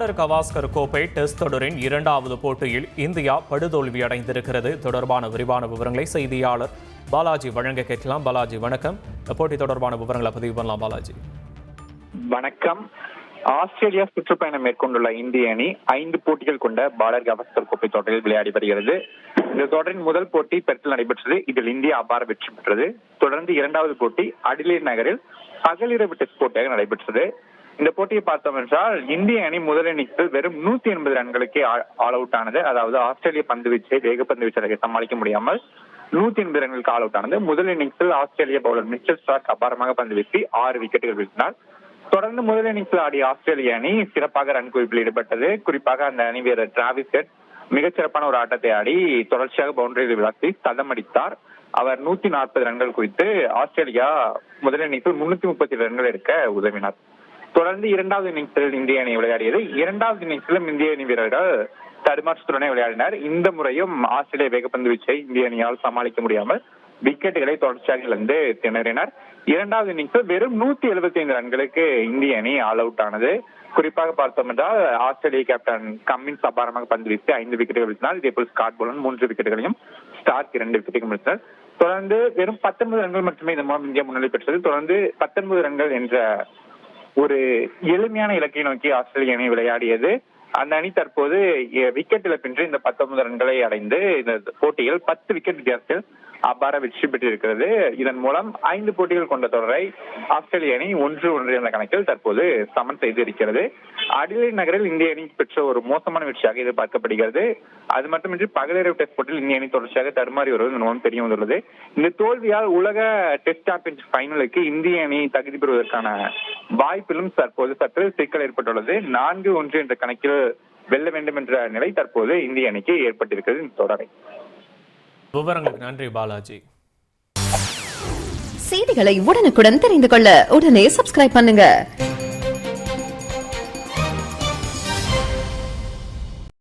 பாலர் கவாஸ்கர் கோப்பை டெஸ்ட் தொடரின் இரண்டாவது போட்டியில் இந்தியா படுதோல்வி அடைந்திருக்கிறது. தொடர்பான விரிவான விவரங்களை செய்தியாளர் பாலாஜி வழங்க கேட்கலாம். பாலாஜி வணக்கம். போட்டி தொடர்பான விவரங்களை பதிவு பண்ணலாம். பாலாஜி வணக்கம். ஆஸ்திரேலியா சுற்றுப்பயணம் மேற்கொண்டுள்ள இந்திய அணி 5 போட்டிகள் கொண்ட பாலர் கவாஸ்கர் கோப்பை தொடரில் விளையாடி வருகிறது. இந்த தொடரின் முதல் போட்டி பெர்த்தில் நடைபெற்றது. இதில் இந்தியா அபார வெற்றி பெற்றது. தொடர்ந்து இரண்டாவது போட்டி அடிலேட் நகரில் பகலிரவு டெஸ்ட் போட்டியாக நடைபெற்றது. இந்த போட்டியை பார்த்தோம் என்றால் இந்திய அணி முதல் இன்னிங்ஸில் வெறும் 180 ரன்களுக்கே ஆல் அவுட் ஆனது. அதாவது ஆஸ்திரேலிய பந்து வீச்சை வேகப்பந்து வீச்சை சமாளிக்க முடியாமல் 180 ரன்களுக்கு ஆல் அவுட் ஆனது. முதல் இன்னிங்ஸில் ஆஸ்திரேலிய பவுலர் மிச்சல் ஸ்டார்க் அபாரமாக பந்து வீசி 6 விக்கெட்டுகள் வீசினார். தொடர்ந்து முதல் இன்னிங்ஸில் ஆடிய ஆஸ்திரேலிய அணி சிறப்பாக ரன் குவிப்பில் ஈடுபட்டது. குறிப்பாக அந்த அணி வீரர் டிராவிஸ் ஹெட் மிகச்சிறப்பான ஒரு ஆட்டத்தை ஆடி தொடர்ச்சியாக பவுண்டரியில் விளாசி சதம் அடித்தார். அவர் 140 ரன்கள் குவித்து ஆஸ்திரேலியா முதல் இன்னிங்ஸில் 337 ரன்கள் எடுக்க உதவினார். தொடர்ந்து இரண்டாவது இன்னிங்ஸில் இந்திய அணி விளையாடியது. இரண்டாவது இன்னிங்ஸிலும் இந்திய அணி வீரர்கள் தடுமாற்றத்துடனே விளையாடினர். இந்த முறையும் ஆஸ்திரேலிய வேகப்பந்து வீச்சை இந்திய அணியால் சமாளிக்க முடியாமல் விக்கெட்டுகளை தொடர்ச்சியாக இழந்து திணறினர். இரண்டாவது இன்னிங்ஸில் வெறும் 175 ரன்களுக்கு இந்திய அணி ஆல் அவுட் ஆனது. குறிப்பாக பார்த்தோம் என்றால் ஆஸ்திரேலிய கேப்டன் கம்மின்ஸ் அபாரமாக பந்து வீசி 5 விக்கெட்டுகள் வீசினார். இதேபோல் ஸ்காட் போலன் 3 விக்கெட்டுகளையும் ஸ்டார்க் 2 விக்கெட்டுகள் வீசினார். தொடர்ந்து வெறும் 19 ரன்கள் மட்டுமே இதன் மூலம் இந்தியா முன்னிலை பெற்றது. தொடர்ந்து 19 ரன்கள் என்ற ஒரு எளிமையான இலக்கை நோக்கி ஆஸ்திரேலிய அணி விளையாடியது. அந்த அணி தற்போது விக்கெட் இழப்பின்றி இந்த 19 ரன்களை அடைந்து இந்த போட்டியில் 10 விக்கெட் வித்தியாசத்தில் அபார வெற்றி பெற்றிருக்கிறது. இதன் மூலம் 5 போட்டிகள் கொண்ட தொடரை ஆஸ்திரேலிய அணி 1-1 என்ற கணக்கில் தற்போது சமன் செய்து இருக்கிறது. அடிலேட் நகரில் இந்திய அணி பெற்ற ஒரு மோசமான வெற்றியாக எதிர்பார்க்கப்படுகிறது. அது மட்டுமின்றி பகலிரவு டெஸ்ட் போட்டியில் இந்திய அணி தொடர்ச்சியாக தடுமாறி வருவது மூலம் தெரிய வந்துள்ளது. இந்த தோல்வியால் உலக டெஸ்ட் சாம்பியன்ஷிப் ஃபைனலுக்கு இந்திய அணி தகுதி பெறுவதற்கான வாய்ப்பிலும் தற்போது சற்று சிக்கல் ஏற்பட்டுள்ளது. 4-1 என்ற கணக்கில் வெல்ல வேண்டும் என்ற நிலை தற்போது இந்திய அணிக்கு ஏற்பட்டிருக்கிறது. இந்த தொடரை விவரங்களுக்கு நன்றி பாலாஜி. செய்திகளை உடனுக்குடன் தெரிந்து கொள்ள உடனே சப்ஸ்கிரைப் பண்ணுங்க.